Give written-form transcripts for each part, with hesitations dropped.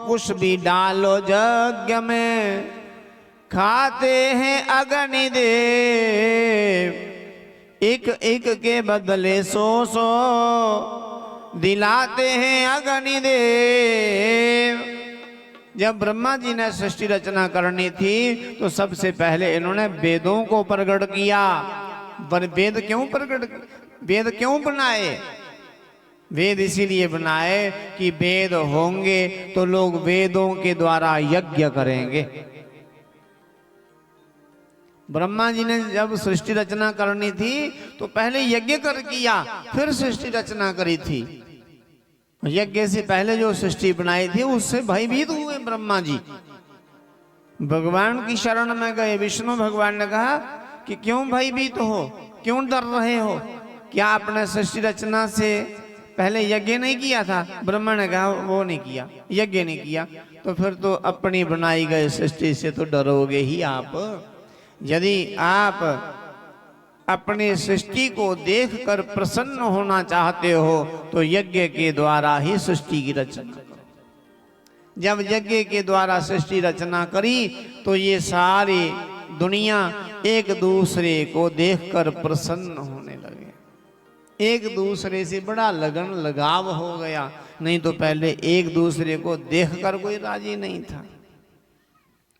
कुछ भी डालो यज्ञ में, खाते हैं अग्निदेव। एक एक के बदले 100 दिलाते हैं अग्निदेव। जब ब्रह्मा जी ने सृष्टि रचना करनी थी तो सबसे पहले इन्होंने वेदों को प्रकट किया। वेद क्यों बनाए? वेद इसीलिए बनाए कि वेद होंगे तो लोग वेदों के द्वारा यज्ञ करेंगे। ब्रह्मा जी ने जब सृष्टि रचना करनी थी तो पहले यज्ञ कर किया, फिर सृष्टि रचना करी थी। यज्ञ से पहले जो सृष्टि बनाई थी उससे भयभीत हुए ब्रह्मा जी, भगवान की शरण में गए। विष्णु भगवान ने कहा कि क्यों भयभीत हो, क्यों डर रहे हो? क्या आपने सृष्टि रचना से पहले यज्ञ नहीं किया था? ब्रह्मा ने कहा वो नहीं किया, यज्ञ नहीं किया। तो फिर तो अपनी बनाई गई सृष्टि से तो डरोगे ही आप। यदि आप अपनी सृष्टि को देखकर प्रसन्न होना चाहते हो तो यज्ञ के द्वारा ही सृष्टि की रचना करो। जब यज्ञ के द्वारा सृष्टि रचना करी तो ये सारी दुनिया एक दूसरे को देखकर प्रसन्न होने लगे, एक दूसरे से बड़ा लगन लगाव हो गया। नहीं तो पहले एक दूसरे को देखकर कोई राजी नहीं था।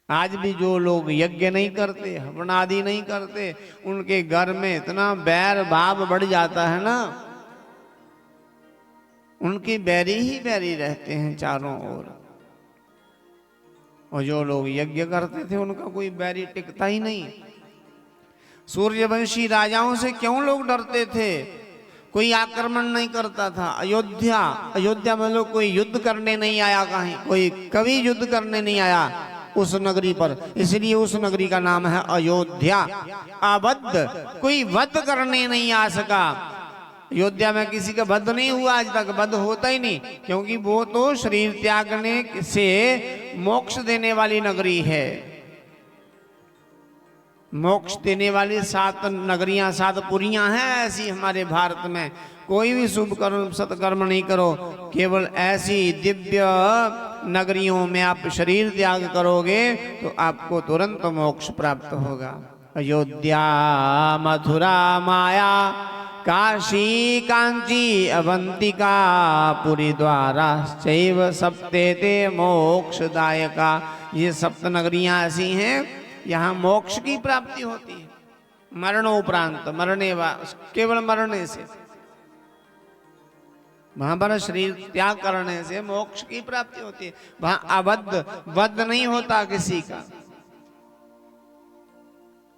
आज भी जो लोग यज्ञ नहीं करते, हवन आदि नहीं करते, उनके घर में इतना बैर भाव बढ़ जाता है ना, उनकी बैरी ही बैरी रहते हैं चारों ओर। और जो लोग यज्ञ करते थे उनका कोई बैरी टिकता ही नहीं। सूर्यवंशी राजाओं से क्यों लोग डरते थे? कोई आक्रमण नहीं करता था। अयोध्या में लोग कोई युद्ध करने नहीं आया, कहीं कोई कभी युद्ध करने नहीं आया उस नगरी पर, इसलिए उस नगरी का नाम है अयोध्या। अवध, कोई वध करने नहीं आ सका। अयोध्या में किसी का वध नहीं हुआ आज तक, वध होता ही नहीं, क्योंकि वो तो शरीर त्यागने से मोक्ष देने वाली नगरी है। मोक्ष देने वाली 7 नगरियां, 7 पुरियां हैं ऐसी हमारे भारत में। कोई भी शुभ कर्म सत्कर्म नहीं करो, केवल ऐसी दिव्य नगरियों में आप शरीर त्याग करोगे तो आपको तुरंत मोक्ष प्राप्त होगा। अयोध्या, मथुरा, माया, काशी, कांची, अवंतिका, पुरी, द्वारा शैव सप्तेते मोक्षदायका। ये 7 नगरियां ऐसी हैं, यहाँ मोक्ष की प्राप्ति होती है। मरणोपरांत, केवल मरने से, वहां पर शरीर त्याग करने से मोक्ष की प्राप्ति होती है। वहां अवध, वध नहीं होता किसी का।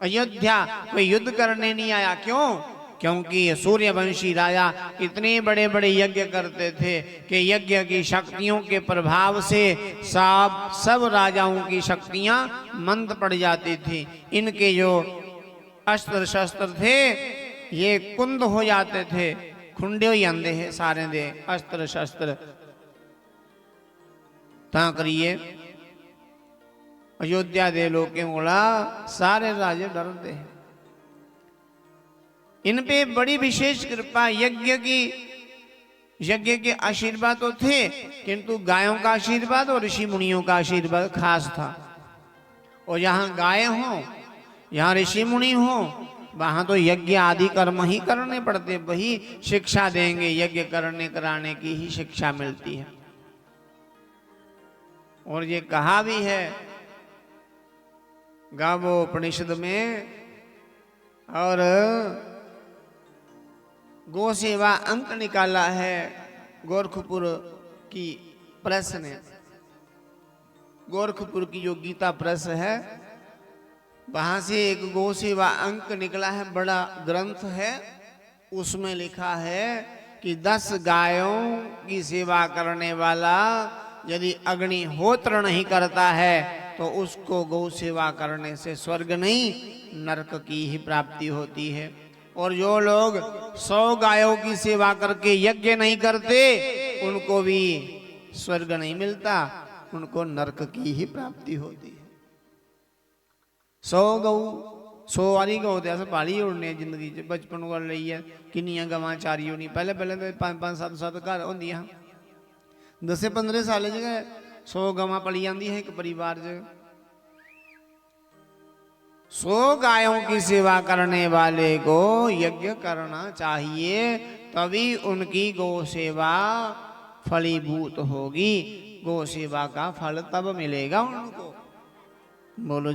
अयोध्या कोई युद्ध करने नहीं आया। क्यों? क्योंकि सूर्यवंशी राजा इतने बड़े बड़े यज्ञ करते थे कि यज्ञ की शक्तियों के प्रभाव से सब राजाओं की शक्तियां मंद पड़ जाती थी। इनके जो अस्त्र शस्त्र थे ये कुंद हो जाते थे, खुंडे ही आंदे है सारे दे अस्त्र शस्त्र। ता करिए अयोध्या दे लोग मोड़ा सारे राजे डरते हैं। इन पे बड़ी विशेष कृपा यज्ञ के आशीर्वाद तो थे, किंतु गायों का आशीर्वाद और ऋषि मुनियों का आशीर्वाद खास था। और यहाँ गाय हो, यहाँ ऋषि मुनि हो, वहां तो यज्ञ आदि कर्म ही करने पड़ते, वही शिक्षा देंगे। यज्ञ करने कराने की ही शिक्षा मिलती है। और ये कहा भी है गावो उपनिषद में, और गो सेवा अंक निकाला है गोरखपुर की प्रेस ने। गोरखपुर की जो गीता प्रेस है वहां से एक गो सेवा अंक निकला है, बड़ा ग्रंथ है। उसमें लिखा है कि 10 गायों की सेवा करने वाला यदि अग्निहोत्र नहीं करता है तो उसको गौ सेवा करने से स्वर्ग नहीं नरक की ही प्राप्ति होती है। और जो लोग 100 गायों की सेवा करके यज्ञ नहीं करते उनको भी स्वर्ग नहीं मिलता, उनको नरक की ही प्राप्ति होती है। 100 गौ 100 वाली गौ तो पाली उड़ने जिंदगी च बचपन को ली है। किन्नियां गवां चारी होनी, पहले तो 5-5 7-7 घर होंदियां। 10-15 साल 100 गवां पली जाती है एक परिवार च। 100 गायों की सेवा करने वाले को यज्ञ करना चाहिए, तभी उनकी गौ सेवा फलीभूत होगी। गौ सेवा का फल तब मिलेगा उनको। बोलो।